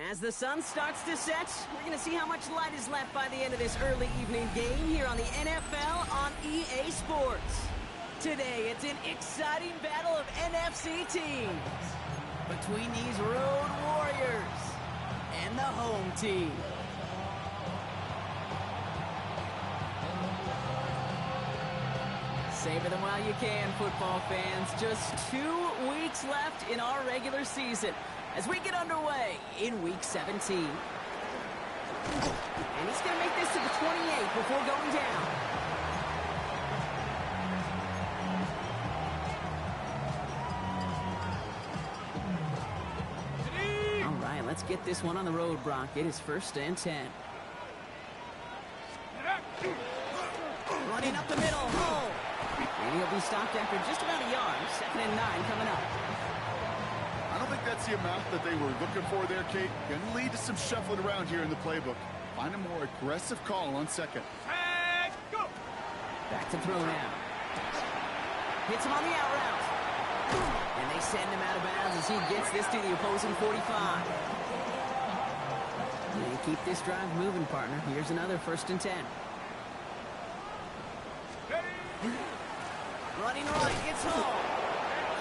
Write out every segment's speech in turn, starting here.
As the sun starts to set, we're going to see how much light is left by the end of this early evening game here on the NFL on EA Sports. Today, it's an exciting battle of NFC teams between these road warriors and the home team. Savor them while you can, football fans. Just 2 weeks left in our regular season as we get underway in Week 17. And he's going to make this to the 28 before going down. All right, let's get this one on the road, Brock. It is 1st and 10. Running up the middle, home. And he'll be stopped after just about a yard. 2nd and 9 coming up. I don't think that's the amount that they were looking for there, Kate. Going to lead to some shuffling around here in the playbook. Find a more aggressive call on 2nd. And go! Back to throw now. Hits him on the out route. And they send him out of bounds as he gets this to the opposing 45. And keep this drive moving, partner. Here's another 1st and 10. Running right, gets home.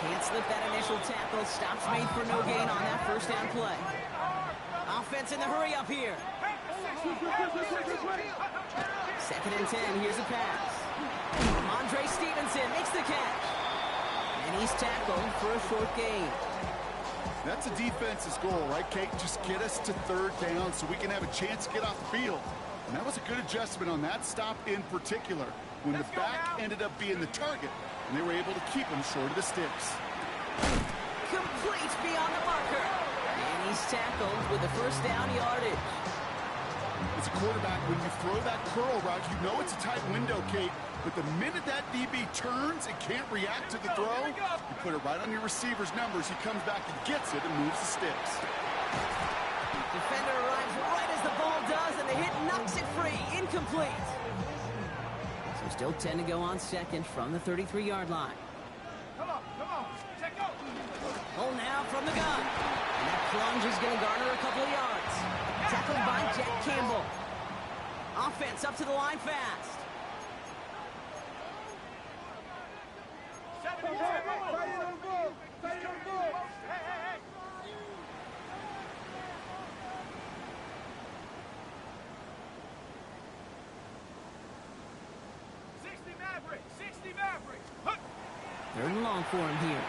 Can't slip that initial tackle. Stops made for no gain on that 1st down play. Offense in the hurry up here. 2nd and 10, here's a pass. Andre Stevenson makes the catch. And he's tackled for a short gain. That's a defense's goal, right, Kate? Just get us to 3rd down so we can have a chance to get off the field. And that was a good adjustment on that stop in particular, when the back ended up being the target, and they were able to keep him short of the sticks. Complete beyond the marker. And he's tackled with the 1st down yardage. As a quarterback, when you throw that curl route, you know it's a tight window, Kate. But the minute that DB turns and can't react to the throw, you put it right on your receiver's numbers. He comes back and gets it and moves the sticks. Defender arrives right as the ball does, and the hit knocks it free. Incomplete. So still 10 to go on 2nd from the 33-yard line. Come on, check out. Oh, now from the gun. And that plunge is going to garner a couple of yards. Tackled by Jack Campbell. Offense up to the line fast. Third and long for him here.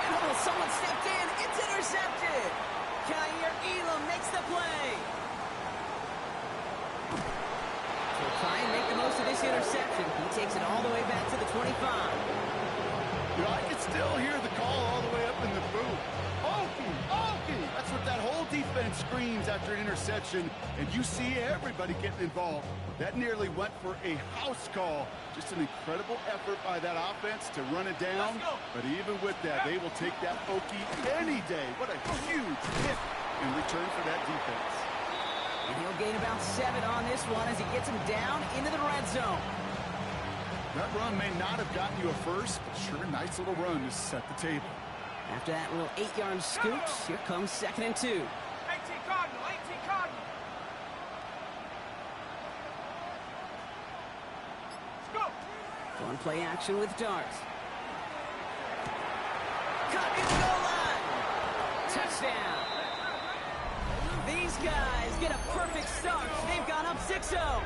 And someone stepped in. It's intercepted. Kaiir Elam makes the play. So try and make the most of this interception. He takes it all the way back to the 25. You know, I can still hear the call all the way up in the booth. Okie! That's what that whole defense screams after an interception, and you see everybody getting involved. That nearly went for a house call. Just an incredible effort by that offense to run it down. But even with that, they will take that Okie any day. What a huge hit in return for that defense. And he'll gain about 7 on this one as he gets him down into the red zone. That run may not have gotten you a first, but sure, nice little run to set the table. After that little 8-yard scoot, here comes 2nd and 2. 18 Cardinal. One play action with darts. Cut in the goal line. Touchdown. These guys get a perfect start. They've gone up 6-0.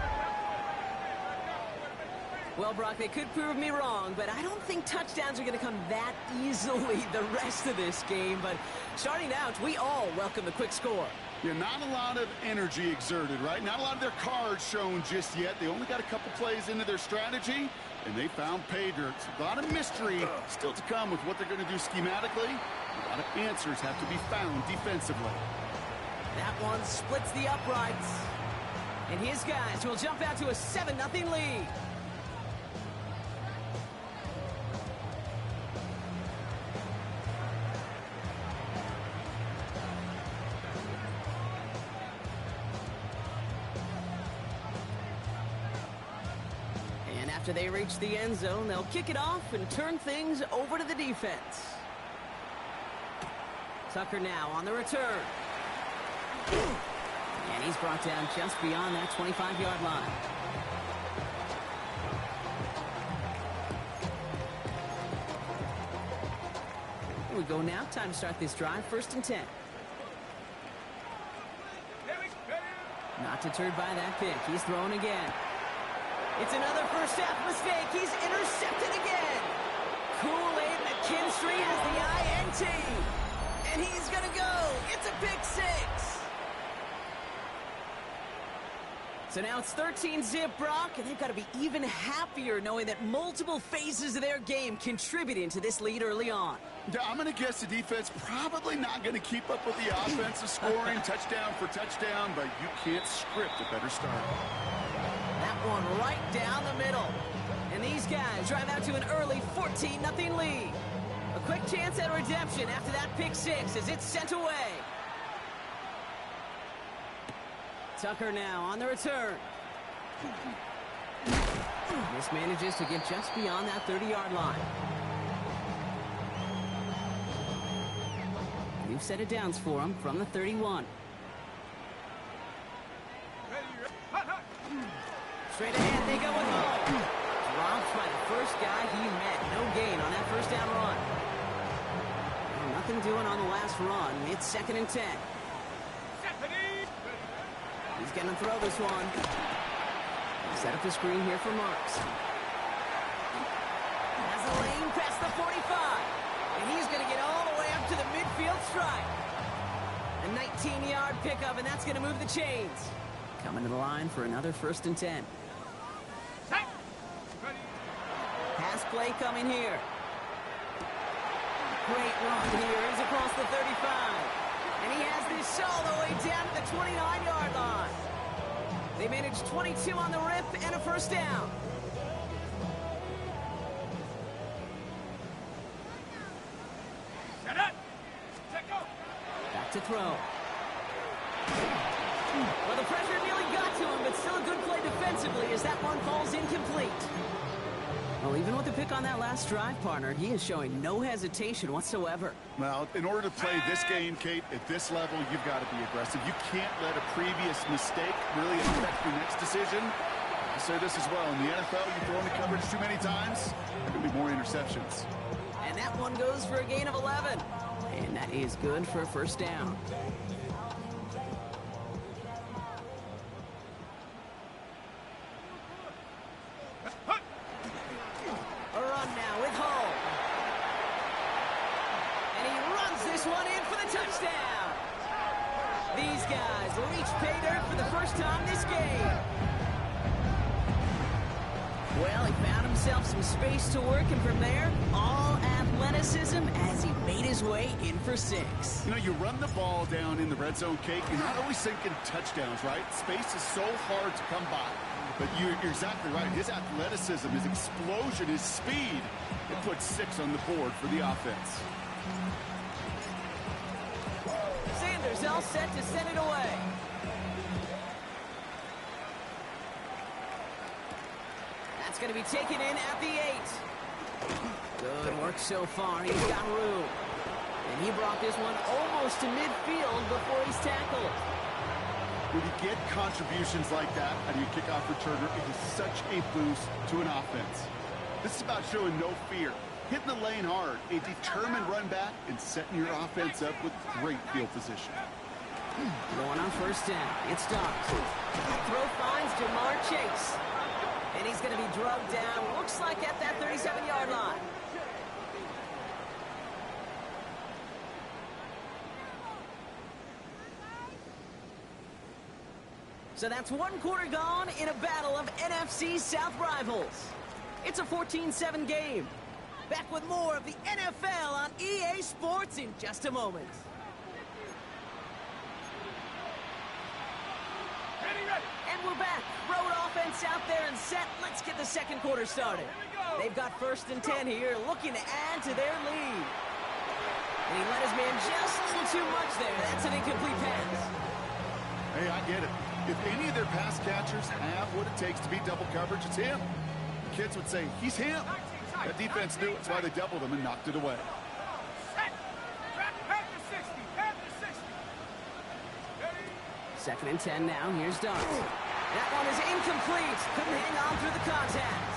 Well, Brock, they could prove me wrong, but I don't think touchdowns are going to come that easily the rest of this game. But starting out, we all welcome the quick score. Yeah, not a lot of energy exerted, right? Not a lot of their cards shown just yet. They only got a couple plays into their strategy, and they found pay dirt. A lot of mystery still to come with what they're going to do schematically. A lot of answers have to be found defensively. That one splits the uprights. And his guys will jump out to a 7-0 lead. After they reach the end zone, they'll kick it off and turn things over to the defense. Tucker now on the return. And he's brought down just beyond that 25-yard line. Here we go now. Time to start this drive. 1st and 10. Not deterred by that pick. He's thrown again. It's another first half mistake. He's intercepted again. Kool-Aid McKinstry has the INT. And he's going to go. It's a pick 6. So now it's 13-zip, Brock, and they've got to be even happier knowing that multiple phases of their game contributing to this lead early on. Yeah, I'm going to guess the defense probably not going to keep up with the offensive scoring touchdown for touchdown, but you can't script a better start. That one right down the middle. And these guys drive out to an early 14-0 lead. A quick chance at redemption after that pick 6 as it's sent away. Tucker now on the return. This manages to get just beyond that 30-yard line. New set of downs for him from the 31. Straight ahead, they go with Hall. Dropped by the first guy he met. No gain on that first down run. Well, nothing doing on the last run. It's 2nd and 10. He's going to throw this one. Set up the screen here for Marks. Has a lane past the 45. And he's going to get all the way up to the midfield stripe. A 19-yard pickup, and that's going to move the chains. Coming to the line for another 1st and 10. Pass play coming here. Great run here. He's across the 35. And he has this all the way down to the 29-yard line. They managed 22 on the rip and a first down. Back to throw. Well, the pressure nearly got to him, but still a good play defensively as that one falls incomplete. Well, even with the pick on that last drive, partner, he is showing no hesitation whatsoever. Well, in order to play this game, Kate, at this level, you've got to be aggressive. You can't let a previous mistake really affect your next decision. I say this as well. In the NFL, you throw into coverage too many times, there could be more interceptions. And that one goes for a gain of 11. And that is good for a first down. A run now with Hall. And he runs this one in for the touchdown. These guys reach pay dirt for the first time this game. Well, he found himself some space to work, and from there, all athleticism as he made his way in for 6. You know, you run the ball down in the red zone, Kate, you're not always thinking touchdowns, right? Space is so hard to come by. But you're exactly right. His athleticism, his explosion, his speed, it puts 6 on the board for the offense. Sanders all set to send it away. That's going to be taken in at the 8. Good work so far. He's got room. And he brought this one almost to midfield before he's tackled. When you get contributions like that out of your kickoff returner, it is such a boost to an offense. This is about showing no fear, hitting the lane hard, a determined run back, and setting your offense up with great field position. Going on first down. It's stopped. Throw finds Jamar Chase. And he's going to be drugged down, looks like at that 37-yard line. So that's one quarter gone in a battle of NFC South rivals. It's a 14-7 game. Back with more of the NFL on EA Sports in just a moment. And we're back. Road offense out there and set. Let's get the second quarter started. They've got 1st and 10 here, looking to add to their lead. And he let his man just a little too much there. That's an incomplete pass. Hey, I get it. If any of their pass catchers have what it takes to beat double coverage, it's him. The kids would say, he's him. That defense knew it. That's why they doubled him and knocked it away. Second and 10 now. Here's Darts. That one is incomplete. Couldn't hang on through the contact.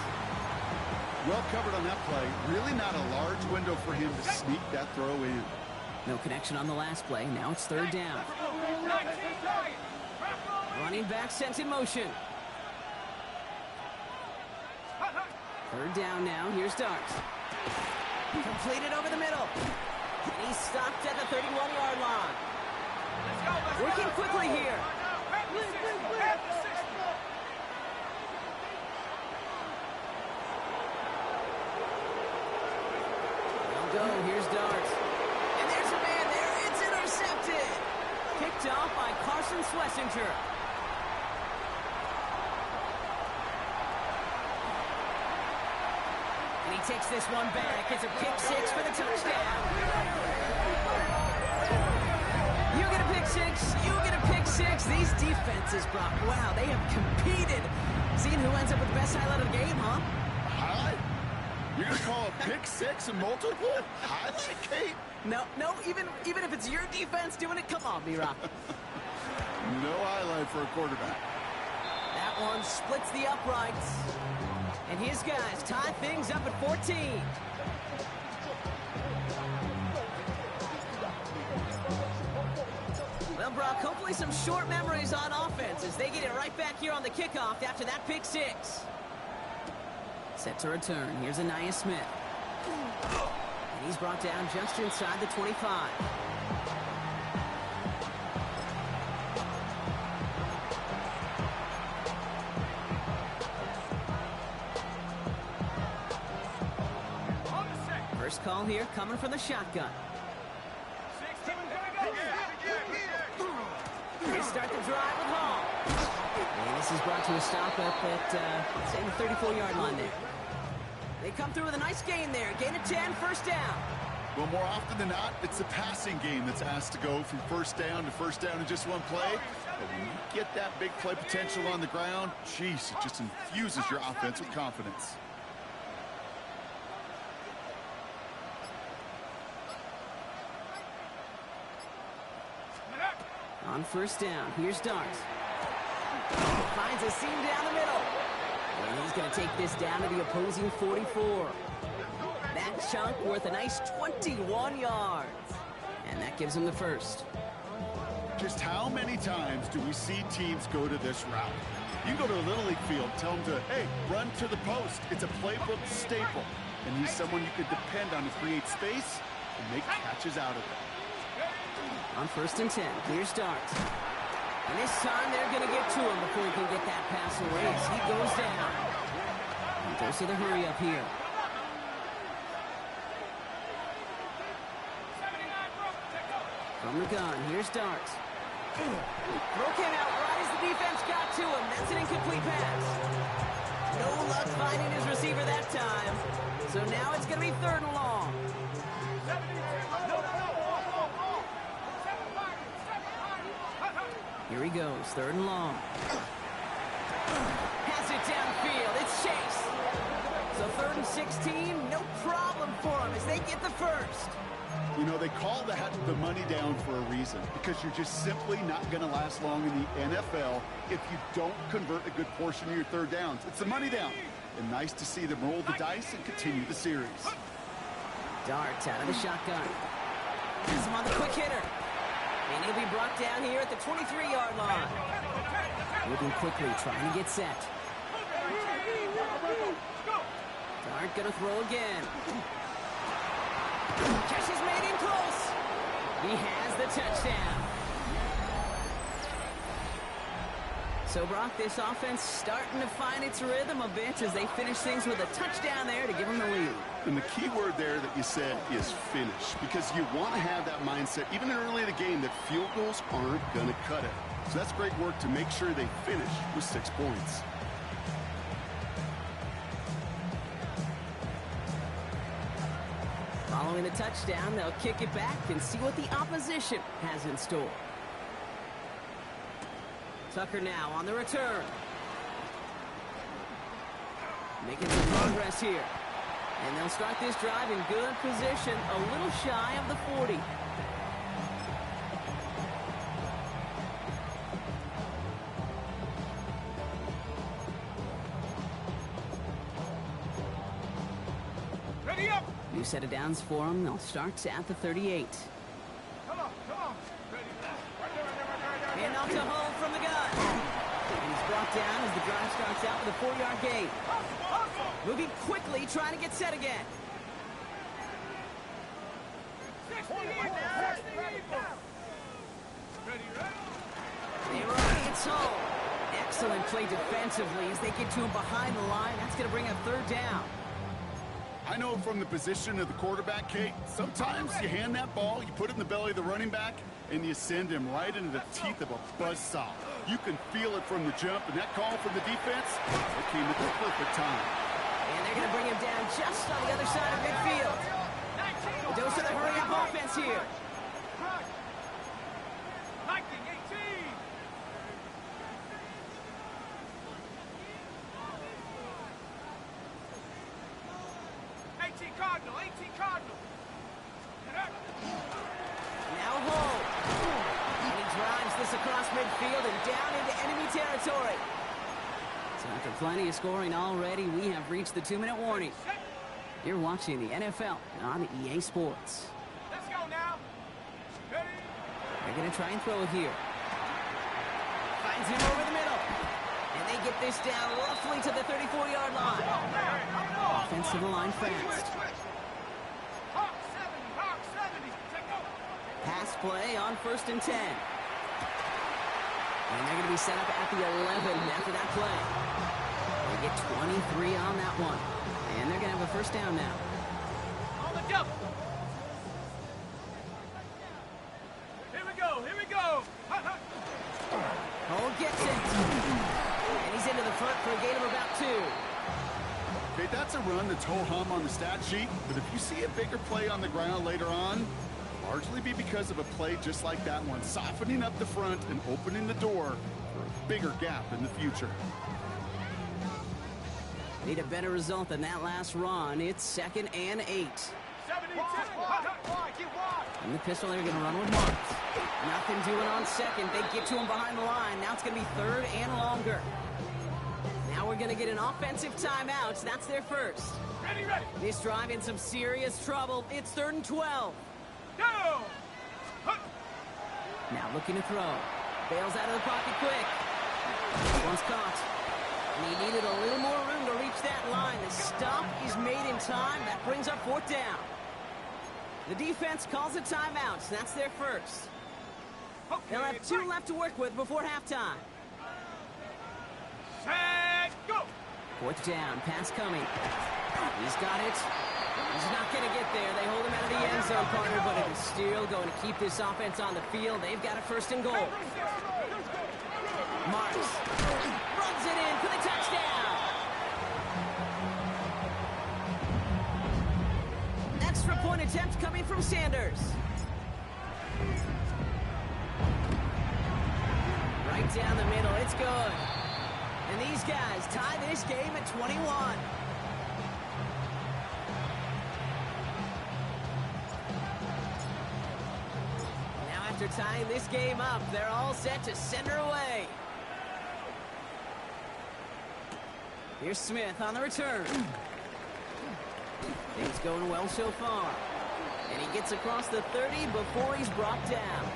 Well covered on that play. Really not a large window for him to sneak that throw in. No connection on the last play. Now it's third down. Running back sent in motion. Third down now. Here's Darts. Completed over the middle. And he's stopped at the 31-yard line. Working quickly here. They'll go. Here's Darts. And there's a man there. It's intercepted. Picked off by Carson Schlesinger. And he takes this one back. It's a pick six for the touchdown. You get a pick six. You get a pick six. These defenses, Brock, wow, they have competed. Seeing who ends up with the best highlight of the game, huh? Highlight? You're going to call a pick six a multiple highlight, Kate? No, even if it's your defense doing it, come on, B-Rock. No highlight for a quarterback. That one splits the uprights. And his guys tie things up at 14. Well, Brock, hopefully some short memories on offense as they get it right back here on the kickoff after that pick six. Set to return. Here's Anaya Smith. And he's brought down just inside the 25. First call here coming from the shotgun. They start the drive with Hall. And this is brought to a stop up at, say, the 34-yard line there. They come through with a nice gain there. Gain of 10, first down. Well, more often than not, it's the passing game that's asked to go from first down in just one play. But when you get that big play potential on the ground, geez, it just infuses your offense with confidence. On first down, here's Darts. Finds a seam down the middle. And he's going to take this down to the opposing 44. That chunk worth a nice 21 yards. And that gives him the first. Just how many times do we see teams go to this route? You go to a Little League field, tell them to, hey, run to the post. It's a playbook staple. And he's someone you could depend on to create space and make catches out of it. On first and 10, here's Darts. And this time they're going to get to him before he can get that pass away. As he goes down. He goes to the hurry up here. From the gun, here's Darts. Throw came out right as the defense got to him. That's an incomplete pass. No luck finding his receiver that time. So now it's going to be third and long. Here he goes, third and long. Has it downfield, it's Chase. So third and 16, no problem for him as they get the first. You know, they call that the money down for a reason, because you're just simply not going to last long in the NFL if you don't convert a good portion of your third downs. It's the money down. And nice to see them roll the dice and continue the series. Darts out of the shotgun. Has him on the quick hitter. And he'll be brought down here at the 23-yard line. Moving quickly, trying to get set. Dart gonna throw again. Catch is made in close. He has the touchdown. So, Brock, this offense starting to find its rhythm a bit as they finish things with a touchdown there to give them the lead. And the key word there that you said is finish, because you want to have that mindset, even early in the game, that field goals aren't going to cut it. So that's great work to make sure they finish with 6 points. Following the touchdown, they'll kick it back and see what the opposition has in store. Tucker now on the return. Making some progress here. And they'll start this drive in good position, a little shy of the 40. Ready up. New set of downs for them. They'll start at the 38. Come on, come on. Ready. Right there. And off to Hull from the gun. And he's brought down as the drive starts out with a 4-yard gain. Moving quickly, trying to get set again. 60 even. Ready. It's Hull. Excellent play defensively as they get to him behind the line. That's going to bring a 3rd down. I know from the position of the quarterback, Kate, sometimes you hand that ball, you put it in the belly of the running back, and you send him right into the teeth of a buzzsaw. You can feel it from the jump, and that call from the defense, it came at the perfect time. And they're going to bring him down just on the other side of midfield. A dose of the hurry-up offense here. 19, 18. Cardinal, 18 Cardinal. Now Hull. And he drives this across midfield and down into enemy territory. So after plenty of scoring already, we have reached the 2-minute warning. You're watching the NFL on EA Sports. Let's go now. Ready? They're going to try and throw it here. Finds him over the middle. And they get this down roughly to the 34-yard line. Offensive line fast. Hawk 70. Take over. Pass play on 1st and 10. And they're going to be set up at the 11 after that play. They get 23 on that one. And they're going to have a 1st down now. On the double. Here we go. Hull gets it. And he's into the front for a gain of about 2. Okay, that's a run that's ho-hum on the stat sheet, but if you see a bigger play on the ground later on, largely be because of a play just like that one, softening up the front and opening the door for a bigger gap in the future. Need a better result than that last run. It's 2nd and 8. 72. In the pistol, they're going to run with Marks. Nothing doing on 2nd. They get to him behind the line. Now it's going to be 3rd and longer. Now we're going to get an offensive timeout. That's their 1st. Ready. This drive in some serious trouble. It's 3rd and 12. Go. Now looking to throw. Bails out of the pocket quick. This one's caught. And he needed a little more room to reach that line. The stop is made in time. That brings up 4th down. The defense calls a timeout. That's their 1st. They'll have 2 left to work with before halftime. Set, go. 4th down. Pass coming. He's got it. He's not going to get there. They hold him out of the end zone, partner, but it is still going to keep this offense on the field. They've got a 1st and goal. Marks runs it in for the touchdown. Extra point attempt coming from Sanders. Right down the middle. It's good. And these guys tie this game at 21. Now after tying this game up, they're all set to send her away. Here's Smith on the return. Things going well so far. And he gets across the 30 before he's brought down.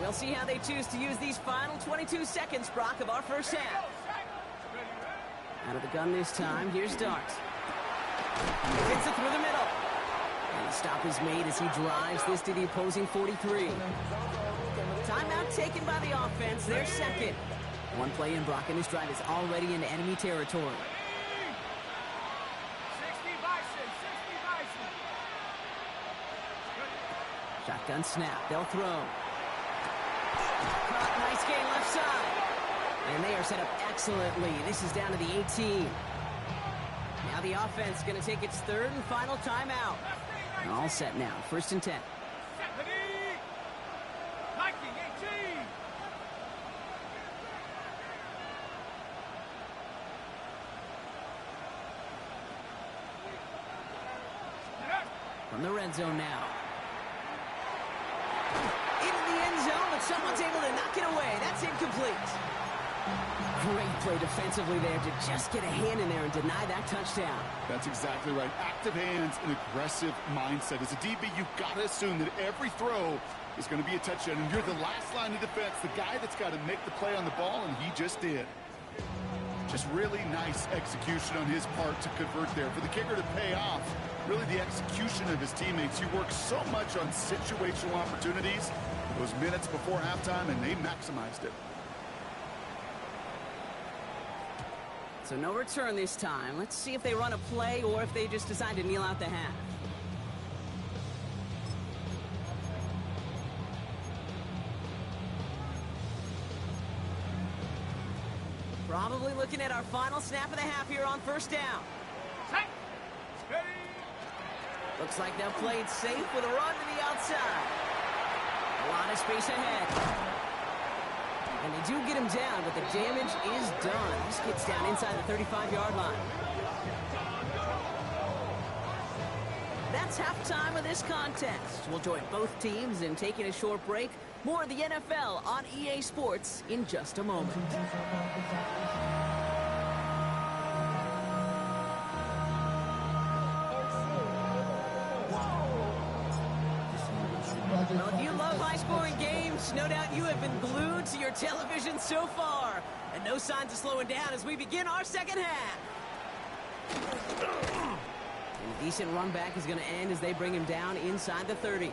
We'll see how they choose to use these final 22 seconds, Brock, of our 1st half. Out of the gun this time, here's Dart. Hits it through the middle. And the stop is made as he drives this to the opposing 43. Timeout taken by the offense, their 2nd. One play in, Brock, and this drive is already into enemy territory. 60 Bison. Shotgun snap, they'll throw. Caught, nice gain left side. And they are set up excellently. This is down to the 18. Now the offense going to take its 3rd and final timeout. All set now, 1st and 10. 19-18. From the red zone now. into the end zone, but someone's able to knock it away. That's incomplete. Great play defensively there to just get a hand in there and deny that touchdown. That's exactly right. Active hands and aggressive mindset. As a DB, you've got to assume that every throw is going to be a touchdown, and you're the last line of defense, the guy that's got to make the play on the ball, and he just did. Just really nice execution on his part to convert there. For the kicker to pay off, really the execution of his teammates. He worked so much on situational opportunities those minutes before halftime, and they maximized it. So no return this time. Let's see if they run a play or if they just decide to kneel out the half. Probably looking at our final snap of the half here on first down. Looks like they'll play it safe with a run to the outside. A lot of space ahead. And they do get him down, but the damage is done. This gets down inside the 35-yard line. That's halftime of this contest. We'll join both teams in taking a short break. More of the NFL on EA Sports in just a moment. Well, if you love high-scoring games, no doubt you have been glued to your television so far. And no signs of slowing down as we begin our second half. And a decent run back is going to end as they bring him down inside the 30.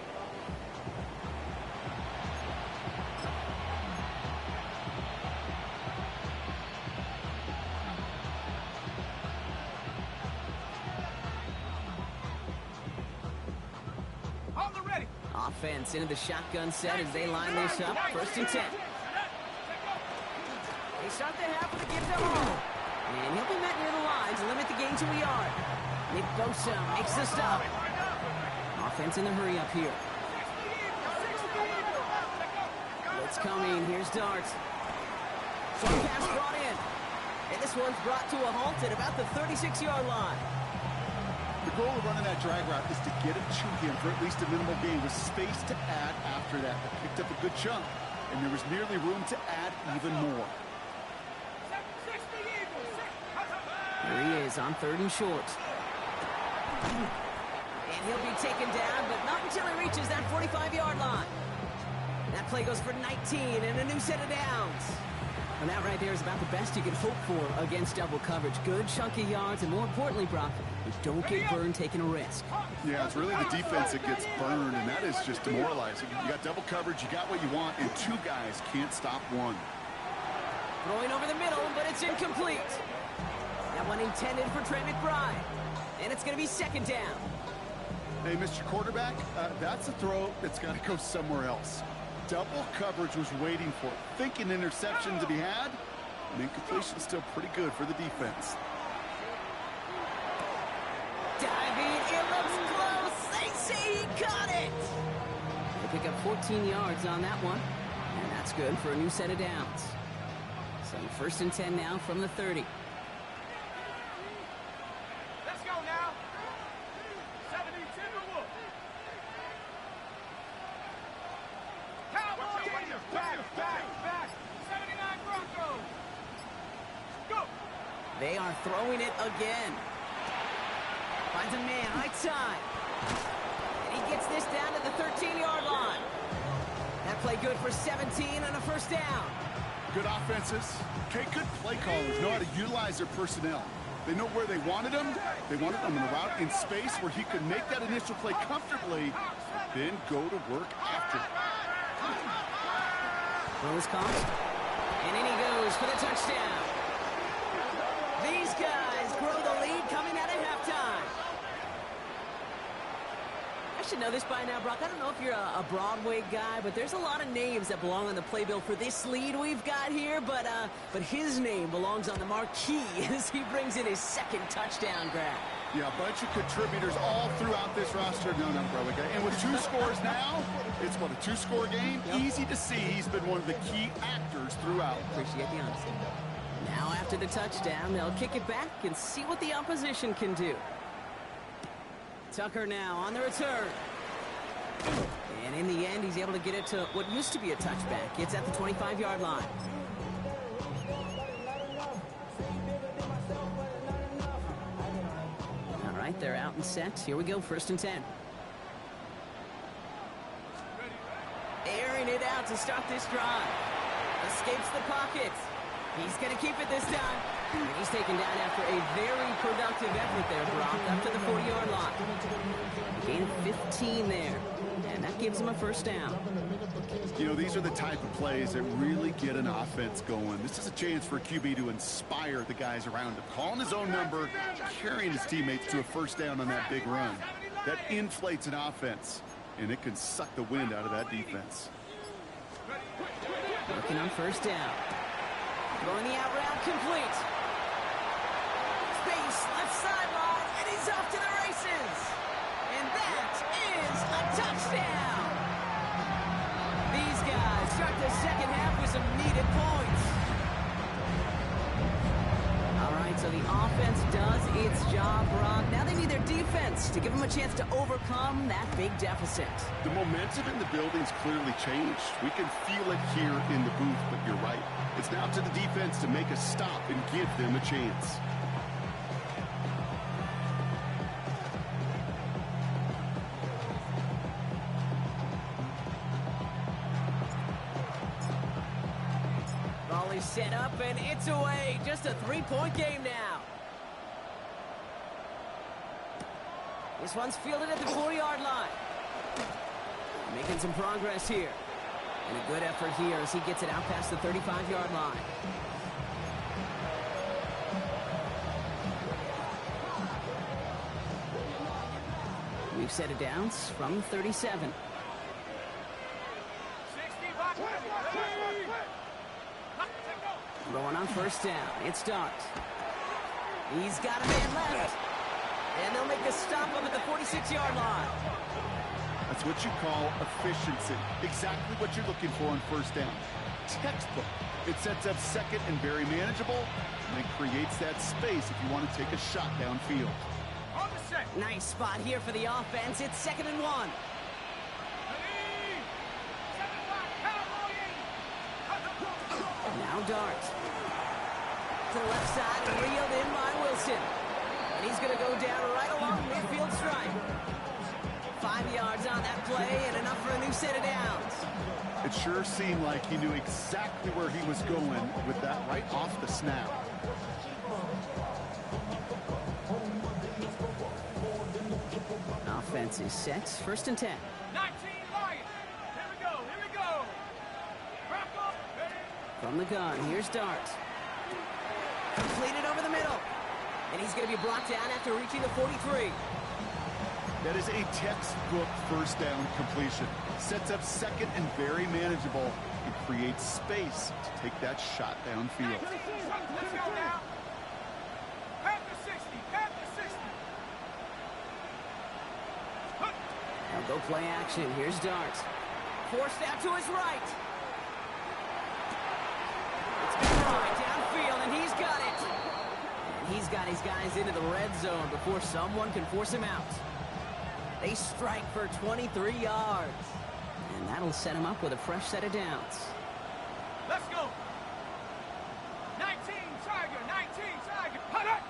Offense into the shotgun set as they line this up. First and 10. They start the half with a gift to home. And he'll be met near the line to limit the gain to a yard. Nick Bosa makes the stop. Offense in the hurry up here. Blitz coming. Here's Dart. Short pass brought in. And this one's brought to a halt at about the 36-yard line. The goal of running that drag route is to get it to him for at least a minimal gain with space to add after that. They picked up a good chunk, and there was nearly room to add even more. Here he is on 3rd and short. And he'll be taken down, but not until he reaches that 45-yard line. That play goes for 19 and a new set of downs. And that right there is about the best you can hope for against double coverage. Good chunky yards, and more importantly, Brock, you don't get burned taking a risk. Yeah, it's really the defense that gets burned, and that is just demoralizing. You got double coverage, you got what you want, and two guys can't stop one. Throwing over the middle, but it's incomplete. That one intended for Trey McBride. And it's going to be second down. Hey, Mr. Quarterback, that's a throw that's got to go somewhere else. Double coverage was waiting for it. Thinking interception to be had. And incompletion's still pretty good for the defense. Diving, it looks close. They say he caught it. They pick up 14 yards on that one. And that's good for a new set of downs. So 1st and 10 now from the 30. Let's go now. 72. Back. 79 Broncos. Go. They are throwing it again. Finds a man, right side. And he gets this down to the 13-yard line. That play good for 17 and a first down. Good offenses. Okay, good play callers know how to utilize their personnel. They know where they wanted him. They wanted him in a route in space where he could make that initial play comfortably, then go to work after. Throw is caught. And in he goes for the touchdown. These guys grow the lead coming out of halftime. I should know this by now, Brock. I don't know if you're a Broadway guy, but there's a lot of names that belong on the playbill for this lead we've got here. But his name belongs on the marquee as he brings in his second touchdown grab. Yeah, a bunch of contributors all throughout this roster. No, not Broadway guy. And with 2 scores now, it's what, a 2-score game? Yep. Easy to see he's been one of the key actors throughout. Appreciate the honesty. Now after the touchdown, they'll kick it back and see what the opposition can do. Tucker now on the return. And in the end, he's able to get it to what used to be a touchback. It's at the 25-yard line. All right, they're out and set. Here we go, 1st and 10. Airing it out to start this drive. Escapes the pocket. He's going to keep it this time. And he's taken down after a very productive effort there, Brock, up to the 40-yard line. A gain of 15 there, and that gives him a 1st down. You know, these are the type of plays that really get an offense going. This is a chance for QB to inspire the guys around him. Calling his own number, carrying his teammates to a 1st down on that big run. That inflates an offense, and it can suck the wind out of that defense. Working on 1st down. Throwing the out route complete. Space, left sideline, and he's off to the races. And that is a touchdown. These guys start the 2nd half with some needed points. All right, so the offense does its job, Brock. Now they need their defense to give them a chance to overcome that big deficit. The momentum in the building's clearly changed. We can feel it here in the booth, but you're right. It's now to the defense to make a stop and give them a chance. Ball is set up, and it's away. Just a 3-point game now. This one's fielded at the 40-yard line. Making some progress here. And a good effort here as he gets it out past the 35-yard line. We've set it down from 37. Going on 1st down. It's Dart. He's got a man left. And they'll make a stop up at the 46-yard line. That's what you call efficiency. Exactly what you're looking for on 1st down. Textbook. It sets up 2nd and very manageable, and it creates that space if you want to take a shot downfield. Nice spot here for the offense. It's 2nd and 1. Now Dart. To the left side, reeled in by Wilson. And he's going to go down right along midfield stripe. 5 yards on that play and enough for a new set of downs. It sure seemed like he knew exactly where he was going with that right off the snap. Offense is set. 1st and 10. 19 Lions. Here we go. Here we go. From the gun, here's Dart. Completed over the middle. And he's going to be brought down after reaching the 43. That is a textbook 1st down completion. Sets up 2nd and very manageable. It creates space to take that shot downfield. Let's go now. Pat the 60. Pat the 60. Now go play action. Here's Dart. Forced out to his right. It's been right downfield, and he's got it. And he's got his guys into the red zone before someone can force him out. They strike for 23 yards. And that'll set him up with a fresh set of downs. Let's go. 19 Tiger. 19 Tiger. Hut up.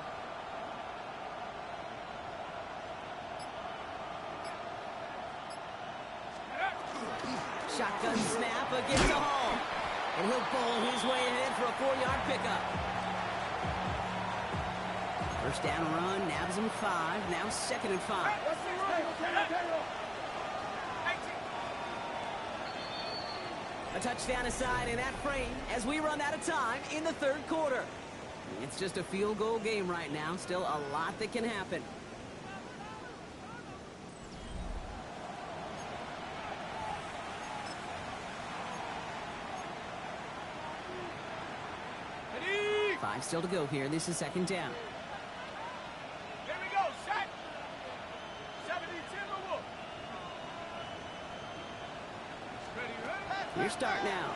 Shotgun snap against the hole. And he'll bowl his way ahead for a 4-yard pickup. 1st down run, nabs him 5. Now 2nd and 5. A touchdown aside in that frame as we run out of time in the 3rd quarter. It's just a field goal game right now. Still a lot that can happen. Ready? 5 still to go here. This is 2nd down. Here we go. Set. 70 Timberwolf. Ready, ready. Here's Dart now.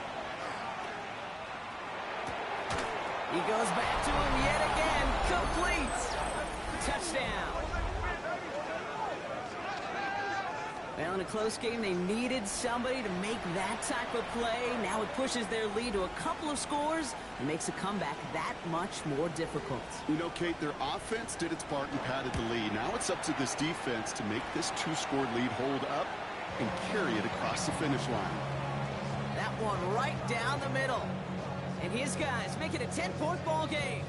He goes back to him yet again. Complete. Touchdown. Well, in a close game, they needed somebody to make that type of play. Now it pushes their lead to a couple of scores and makes a comeback that much more difficult. You know, Kate, their offense did its part and padded the lead. Now it's up to this defense to make this two-score lead hold up and carry it across the finish line. That one right down the middle. And his guys make it a 10-point ball game.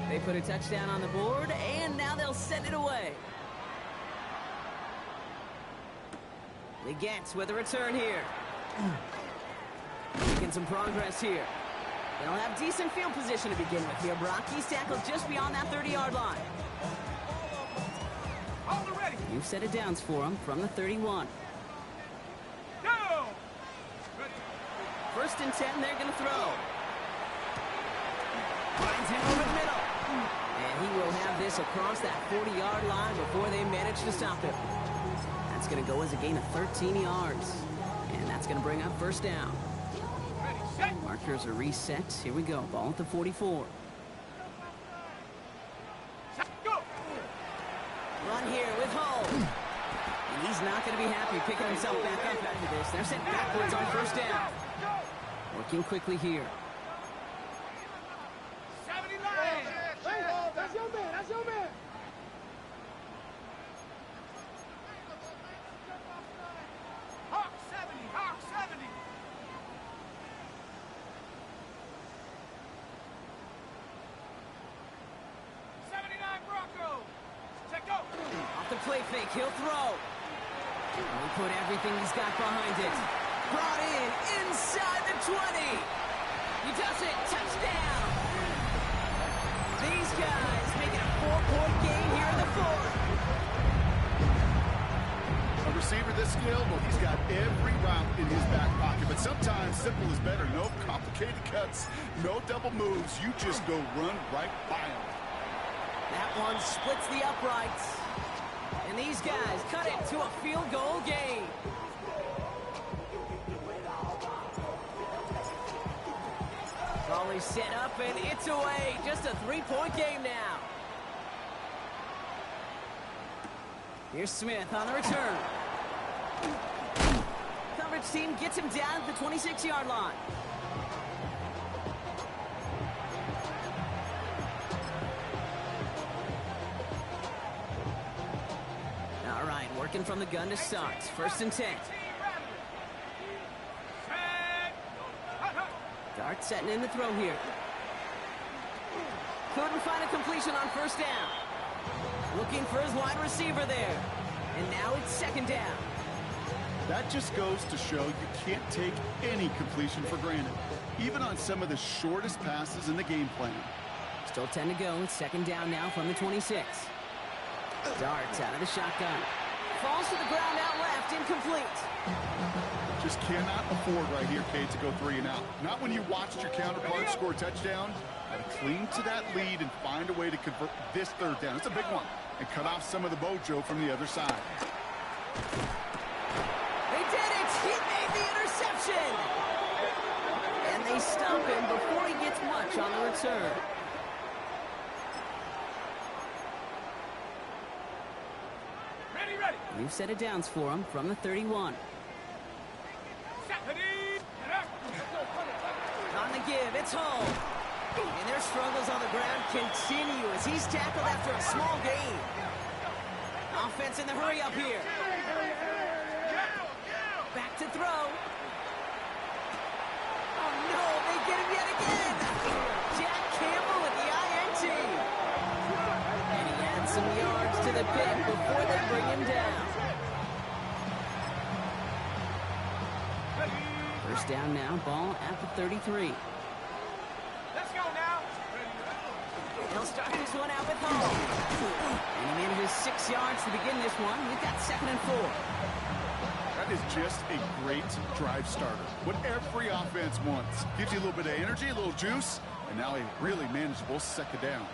They put a touchdown on the board, and now they'll send it away. Legette with a return here. Making some progress here. They'll have decent field position to begin with here. Brock, he's tackled just beyond that 30-yard line. New set of downs for him from the 31. Go! First and 10, they're going to throw. Finds him over the middle. And he will have this across that 40-yard line before they manage to stop him. That's going to go as a gain of 13 yards. And that's going to bring up first down. Ready, set. Markers are reset. Here we go. Ball at the 44. Set, go! Run here with Hull. And he's not going to be happy picking himself back up after this. They're sent backwards on first down. Working quickly here. 79! That's your man. That's your man. Hawk 70! Hawk 70! Broncos! Check go! Off the play fake, he'll throw. And he put everything he's got behind it. Brought in inside the 20. He does it. Touchdown. These guys making a 4-point game here in the fourth. A receiver this skilled, well, he's got every route in his back pocket. But sometimes simple is better. No complicated cuts, no double moves. You just go run right by him. That one splits the uprights. And these guys cut it to a field goal game. Volley set up and it's away. Just a 3-point game now. Here's Smith on the return. Coverage team gets him down at the 26-yard line. All right, working from the gun to start. First and 10. Dart setting in the throw here. Couldn't find a completion on first down. Looking for his wide receiver there. And now it's second down. That just goes to show you can't take any completion for granted, even on some of the shortest passes in the game plan. Still 10 to go. It's second down now from the 26. Darts out of the shotgun. Falls to the ground out left, incomplete. Just cannot afford right here, Kate, to go 3 and out. Not when you watched your counterpart score a touchdown. Got to cling to that lead and find a way to convert this third down. It's a big one. And cut off some of the mojo from the other side. They did it! He made the interception! And they stop him before he gets much on the return. Ready. We've set it downs for him from the 31. On the give, it's home. And their struggles on the ground continue as he's tackled after a small gain. Offense in the hurry up here. Back to throw. Oh no, they get him yet again. Jack Campbell with the INT. And he adds some yards to the pit before they bring him down. First down now, ball at the 33. Let's go now. He'll start this one out with Hall. And he manages 6 yards to begin this one. We've got second and 4. That is just a great drive starter. What every offense wants. Gives you a little bit of energy, a little juice, and now a really manageable second down.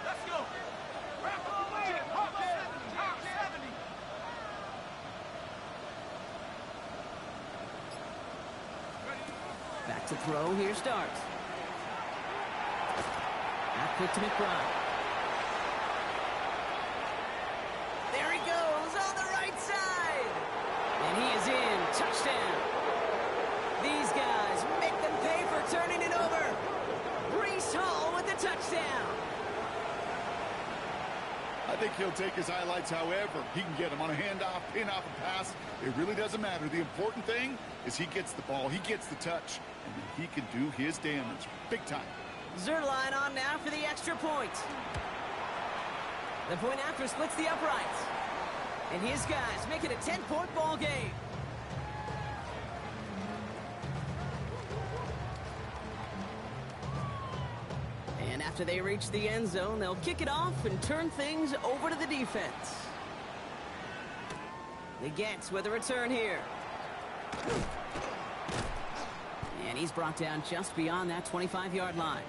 Let's go. Hawk 70. Hawk 70. Back to throw. Here's Starks. Back quick to McBride. There he goes on the right side. And he is in. Touchdown. These guys make them pay for turning it over. Breece Hall with the touchdown. I think he'll take his highlights however he can get them on a handoff, pin off, a pass. It really doesn't matter. The important thing is he gets the ball, he gets the touch, and then he can do his damage big time. Zuerlein on now for the extra point. The point after splits the uprights. And his guys make it a 10-point ball game. And after they reach the end zone, they'll kick it off and turn things over to the defense. The Gets with a return here. And he's brought down just beyond that 25-yard line.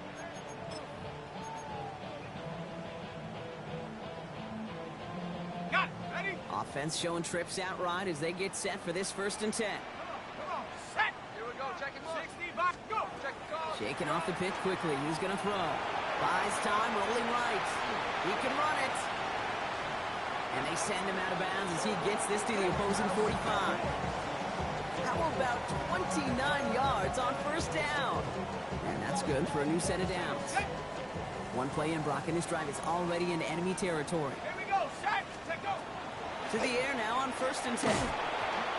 Got it. Ready? Offense showing trips out right as they get set for this 1st and 10. Come on. Set. Here we go. Check it. 60. Box. Go. Check the call. Shaking off the pick quickly. He's going to throw. Buys time, rolling right. He can run it. And they send him out of bounds as he gets this to the opposing 45. How about 29 yards on 1st down? And that's good for a new set of downs. One play in, Brock, and this drive is already in enemy territory. Here we go. Set. Take go. To the air now on 1st and 10.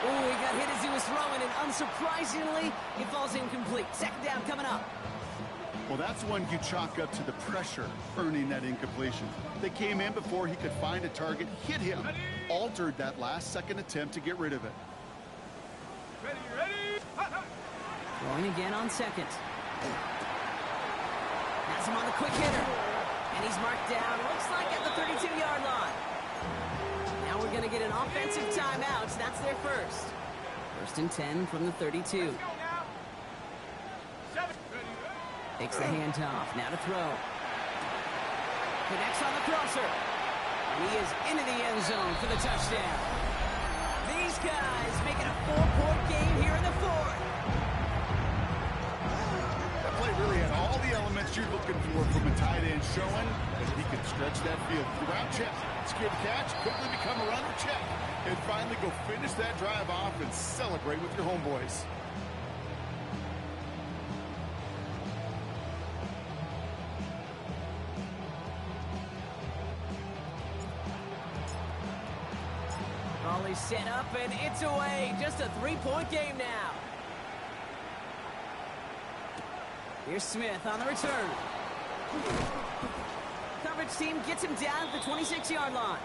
Oh, he got hit as he was throwing, and unsurprisingly, he falls incomplete. 2nd down coming up. Well, that's one you chalk up to the pressure earning that incompletion. They came in before he could find a target, hit him, altered that last-second attempt to get rid of it. Ready. Ready. Throwing again on 2nd. Has him on the quick hitter. And he's marked down, looks like at the 32-yard line. Now we're going to get an offensive timeout. That's their first. 1st and 10 from the 32. Go now. 7. Ready. Takes the handoff. Now to throw. Connects on the crosser. And he is into the end zone for the touchdown. These guys making a 4-point game here in the 4th. That play really had all the elements you're looking for from a tight end, showing that he can stretch that field. Route check, secure the catch, quickly become a runner check, and finally go finish that drive off and celebrate with your homeboys. Raleigh set up, and it's away. Just a 3-point game now. Here's Smith on the return. Coverage team gets him down at the 26-yard line.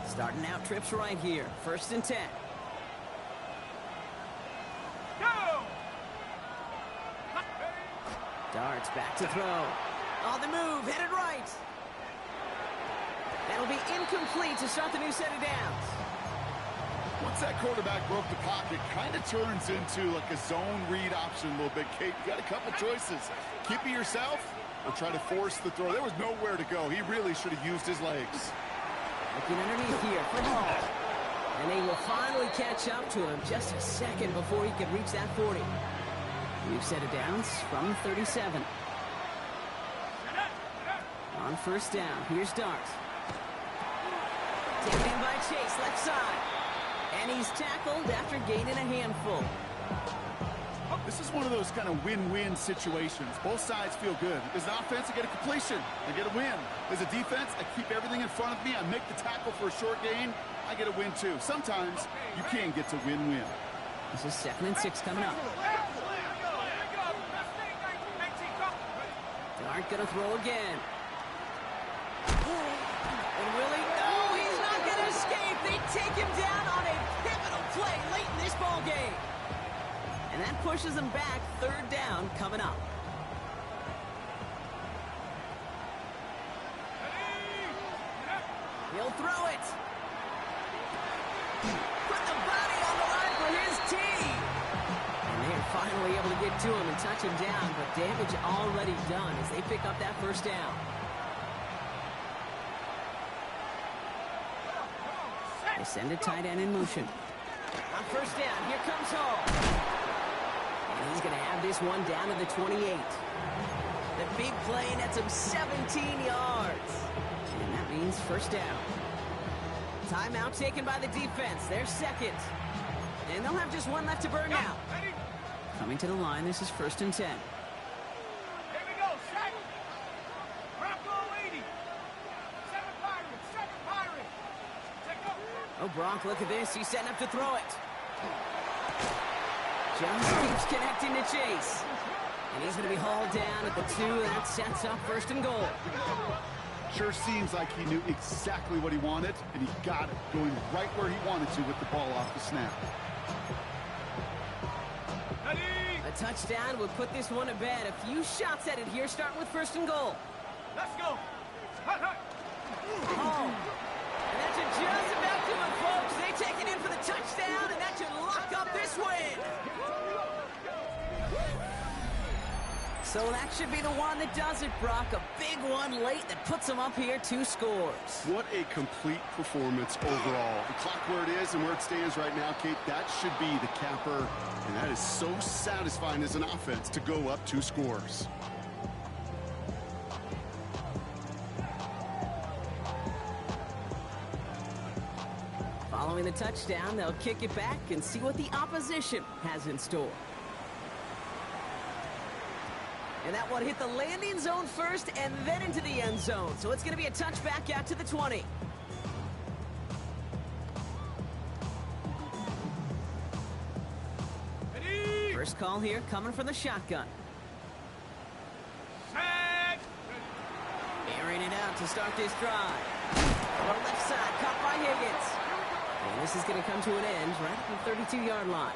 Starting out trips right here. 1st and 10. Darts back to throw. On the move, headed right. That'll be incomplete to start the new set of downs. Once that quarterback broke the pocket, kind of turns into like a zone read option a little bit. Kate, you got a couple choices. Keep it yourself or try to force the throw. There was nowhere to go. He really should have used his legs. Looking underneath here for Hall. And they will finally catch up to him just a second before he could reach that 40. New set of downs from 37. On 1st down, here's Darts. Taken in by Chase, left side. And he's tackled after gaining a handful. This is one of those kind of win-win situations. Both sides feel good. As an offense, I get a completion. I get a win. As a defense, I keep everything in front of me. I make the tackle for a short gain. I get a win, too. Sometimes you can get to win-win. This is 2nd and 6 coming up. Dart gonna throw again. And Willie, no, he's not gonna escape. They take him down on a pivotal play late in this ball game. And that pushes them back. 3rd down coming up. He'll throw it. Put the body on the line for his team. And they're finally able to get it to him and touch him down, but damage already done as they pick up that first down. They send a tight end in motion. On first down, here comes Hall. And he's going to have this one down to the 28. The big play nets him 17 yards. And that means first down. Timeout taken by the defense. Their second. And they'll have just one left to burn now. Coming to the line, this is 1st and 10. Here we go, set. Bronco 80. 7 Pirates. Take go. Oh, Bronk, look at this. He's setting up to throw it. Jones keeps connecting to Chase. And he's going to be hauled down at the 2, and that sets up 1st and goal. Sure seems like he knew exactly what he wanted, and he got it, going right where he wanted to with the ball off the snap. Ready. A touchdown would put this one to bed. A few shots at it here, starting with 1st and goal. Let's go. Hut, hut. Oh. And that should just about do it, folks. They take it in for the touchdown, and that should lock up this win. So that should be the one that does it, Brock. A big one late that puts them up here 2 scores. What a complete performance overall. The clock where it is and where it stands right now, Kate, that should be the capper. And that is so satisfying as an offense to go up 2 scores. Following the touchdown, they'll kick it back and see what the opposition has in store. And that one hit the landing zone first and then into the end zone. So it's going to be a touchback out to the 20. Ready. First call here coming from the shotgun. Set. Airing it out to start this drive. On the left side, caught by Higgins. And this is going to come to an end right at the 32-yard line.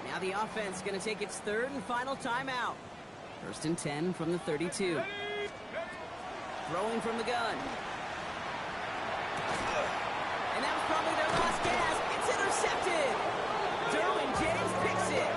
Now the offense going to take its 3rd and final timeout. 1st and 10 from the 32. Ready. Throwing from the gun. And that was probably their last gasp. It's intercepted. Derwin James picks it.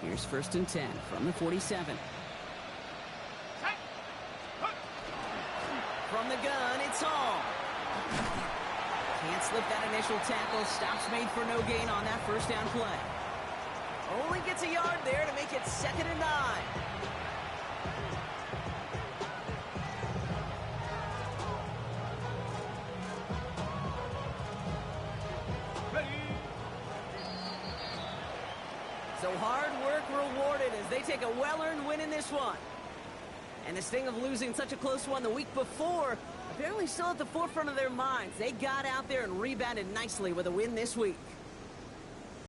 Here's 1st and 10 from the 47. Set. Hut. From the gun, it's Hall. Can't slip that initial tackle. Stops made for no gain on that first down play. Only gets a yard there to make it 2nd and 9. So hard work rewarded as they take a well-earned win in this one. And the sting of losing such a close one the week before, apparently still at the forefront of their minds. They got out there and rebounded nicely with a win this week.